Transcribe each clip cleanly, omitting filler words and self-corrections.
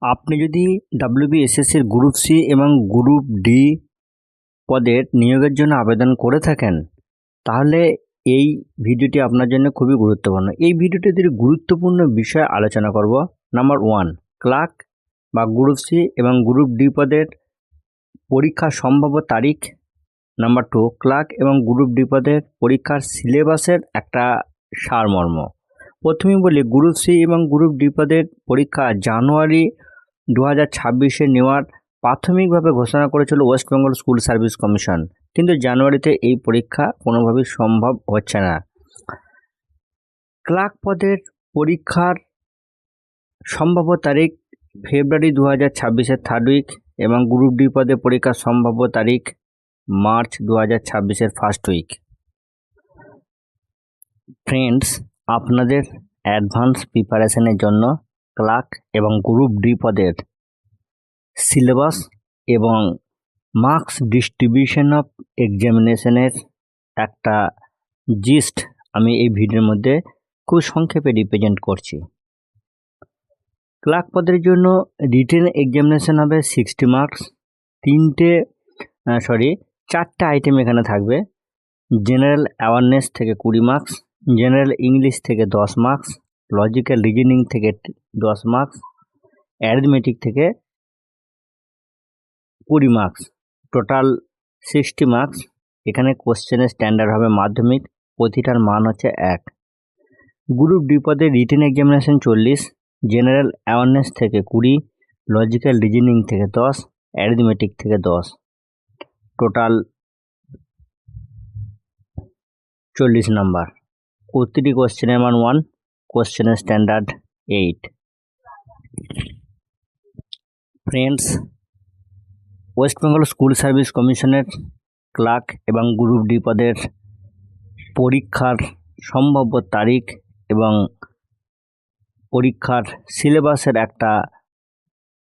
আপনি যদি WBSSর group C এবং গ্রুপ ডি পদের নিয়োগের জন্য আবেদন করে থাকেন, তাহলে এই ভিডিওটি আপনার জন্য খুবই গুরুত্বপূর্ণ। এই ভিডিওটিতে গুরুত্বপূর্ণ বিষয় আলোচনা করব। নাম্বার 1, ক্লার্ক বা গ্রুপ সি এবং গ্রুপ ডি পদের পরীক্ষার সম্ভাব্য তারিখ। নাম্বার 2, ক্লার্ক এবং গ্রুপ ডি পদের পরীক্ষার সিলেবাসের একটা সারমর্ম। প্রথমেই বলি, গ্রুপ সি এবং গ্রুপ ডি পদের পরীক্ষা জানুয়ারি 2026-এ নেওয়ার প্রাথমিকভাবে ঘোষণা করেছিল West Bengal school service commission, কিন্তু জানুয়ারিতে এই পরীক্ষা কোনোভাবেই সম্ভব হচ্ছে না। ক্লার্ক পদের পরীক্ষার সম্ভাব্য তারিখ ফেব্রুয়ারি 2026-এর 3rd উইক এবং গ্রুপ ডি পদের পরীক্ষার সম্ভাব্য তারিখ মার্চ 2026-এর 1st উইক। ফ্রেন্ডস, আপনাদের অ্যাডভান্স প্রিপারেশনের জন্য ক্লার্ক এবং গ্রুপ ডি পদের সিলেবাস এবং মার্কস ডিস্ট্রিবিউশন অফ এক্সামিনেশনের একটা জিস্ট আমি এই ভিডিওর মধ্যে খুব সংক্ষেপে রিপ্রেজেন্ট করছি। ক্লার্ক পদের জন্য রিটেন এক্সামিনেশন হবে 60 মার্কস। 4টে আইটেম এখানে থাকবে। জেনারেল অ্যাওয়ারনেস থেকে 20 মার্কস, জেনারেল ইংলিশ থেকে 10 মার্কস, লজিক্যাল রিজনিং থেকে 10 মার্কস, অ্যারিথমেটিক থেকে 20 মার্কস, টোটাল 60 মার্কস। এখানে কোশ্চেনের স্ট্যান্ডার্ড হবে মাধ্যমিক, প্রতিটার মান হচ্ছে 1। গ্রুপ ডি পদে রিটেন এক্সামিনেশন 40, জেনারেল অ্যাওয়ারনেস থেকে 20, লজিক্যাল রিজনিং থেকে 10, অ্যারিথমেটিক থেকে 10, টোটাল 40 নাম্বার। প্রতিটি কোশ্চেনের মান 1, কোশ্চেনের standard 8। Friends, West Bengal school service কমিশনের ক্লার্ক এবং গ্রুপ ডি পদের পরীক্ষার সম্ভাব্য তারিখ এবং পরীক্ষার সিলেবাসের একটা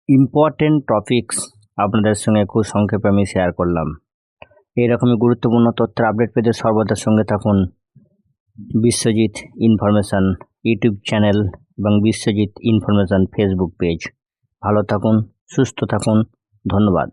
ইম্পর্টেন্ট টপিকস আপনাদের সঙ্গে খুব সংক্ষেপে আমি শেয়ার করলাম। এইরকমই গুরুত্বপূর্ণ তথ্যের আপডেট পেতে সর্বদা সঙ্গে থাকুন বিশ্বজিৎ ইনফরমেশন ইউটিউব চ্যানেল এবং বিশ্বজিৎ ইনফরমেশন ফেসবুক পেজ। ভালো থাকুন, সুস্থ থাকুন, ধন্যবাদ।